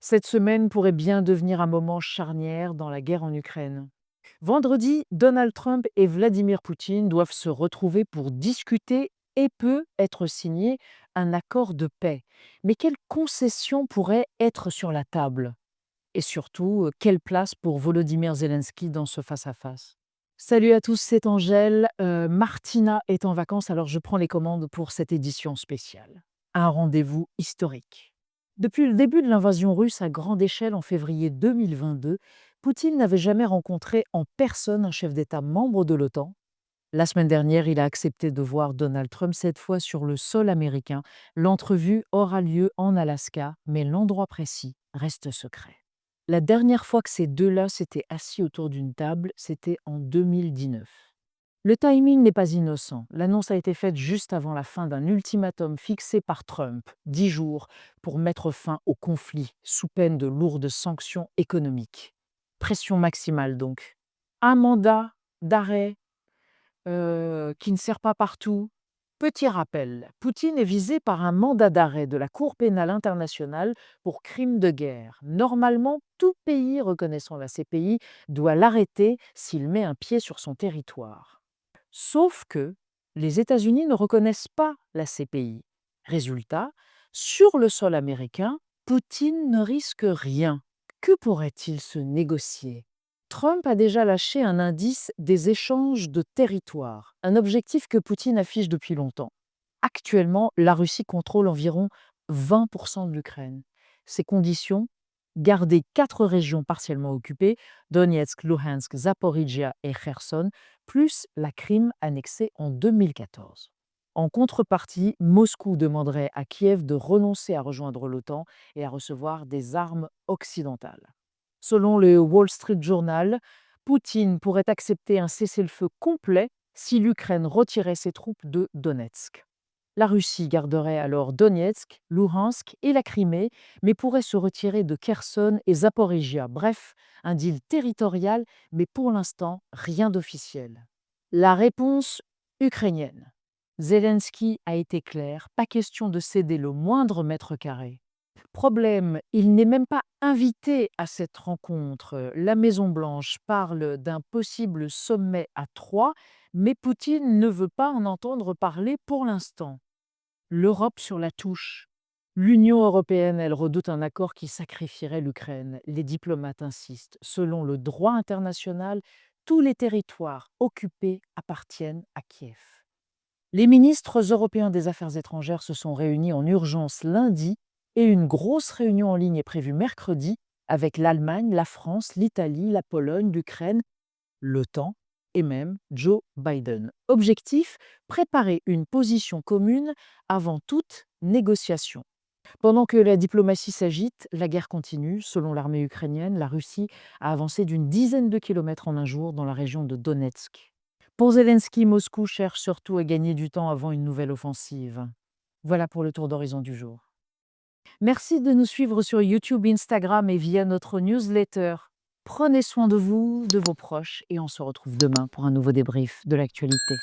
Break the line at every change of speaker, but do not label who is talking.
Cette semaine pourrait bien devenir un moment charnière dans la guerre en Ukraine. Vendredi, Donald Trump et Vladimir Poutine doivent se retrouver pour discuter et peut être signé un accord de paix. Mais quelles concessions pourraient être sur la table? Et surtout, quelle place pour Volodymyr Zelensky dans ce face-à-face? Salut à tous, c'est Angèle. Martina est en vacances, alors je prends les commandes pour cette édition spéciale. Un rendez-vous historique. Depuis le début de l'invasion russe à grande échelle en février 2022, Poutine n'avait jamais rencontré en personne un chef d'État membre de l'OTAN. La semaine dernière, il a accepté de voir Donald Trump, cette fois sur le sol américain. L'entrevue aura lieu en Alaska, mais l'endroit précis reste secret. La dernière fois que ces deux-là s'étaient assis autour d'une table, c'était en 2019. Le timing n'est pas innocent. L'annonce a été faite juste avant la fin d'un ultimatum fixé par Trump, 10 jours, pour mettre fin au conflit, sous peine de lourdes sanctions économiques. Pression maximale donc. Un mandat d'arrêt qui ne sert pas partout. Petit rappel, Poutine est visé par un mandat d'arrêt de la Cour pénale internationale pour crimes de guerre. Normalement, tout pays reconnaissant la CPI doit l'arrêter s'il met un pied sur son territoire. Sauf que les États-Unis ne reconnaissent pas la CPI. Résultat, sur le sol américain, Poutine ne risque rien. Que pourrait-il se négocier? Trump a déjà lâché un indice des échanges de territoires, un objectif que Poutine affiche depuis longtemps. Actuellement, la Russie contrôle environ 20% de l'Ukraine. Ces conditions, garder 4 régions partiellement occupées, Donetsk, Luhansk, Zaporizhia et Kherson, plus la Crimée annexée en 2014. En contrepartie, Moscou demanderait à Kiev de renoncer à rejoindre l'OTAN et à recevoir des armes occidentales. Selon le Wall Street Journal, Poutine pourrait accepter un cessez-le-feu complet si l'Ukraine retirait ses troupes de Donetsk. La Russie garderait alors Donetsk, Luhansk et la Crimée, mais pourrait se retirer de Kherson et Zaporizhia. Bref, un deal territorial, mais pour l'instant, rien d'officiel. La réponse ukrainienne. Zelensky a été clair, pas question de céder le moindre mètre carré. Problème, il n'est même pas invité à cette rencontre. La Maison-Blanche parle d'un possible sommet à 3, mais Poutine ne veut pas en entendre parler pour l'instant. L'Europe sur la touche. L'Union européenne, elle redoute un accord qui sacrifierait l'Ukraine. Les diplomates insistent. Selon le droit international, tous les territoires occupés appartiennent à Kiev. Les ministres européens des Affaires étrangères se sont réunis en urgence lundi et une grosse réunion en ligne est prévue mercredi avec l'Allemagne, la France, l'Italie, la Pologne, l'Ukraine, l'OTAN et même Joe Biden. Objectif, préparer une position commune avant toute négociation. Pendant que la diplomatie s'agite, la guerre continue. Selon l'armée ukrainienne, la Russie a avancé d'une dizaine de kilomètres en un jour dans la région de Donetsk. Pour Zelensky, Moscou cherche surtout à gagner du temps avant une nouvelle offensive. Voilà pour le tour d'horizon du jour. Merci de nous suivre sur YouTube, Instagram et via notre newsletter. Prenez soin de vous, de vos proches et on se retrouve demain pour un nouveau débrief de l'actualité.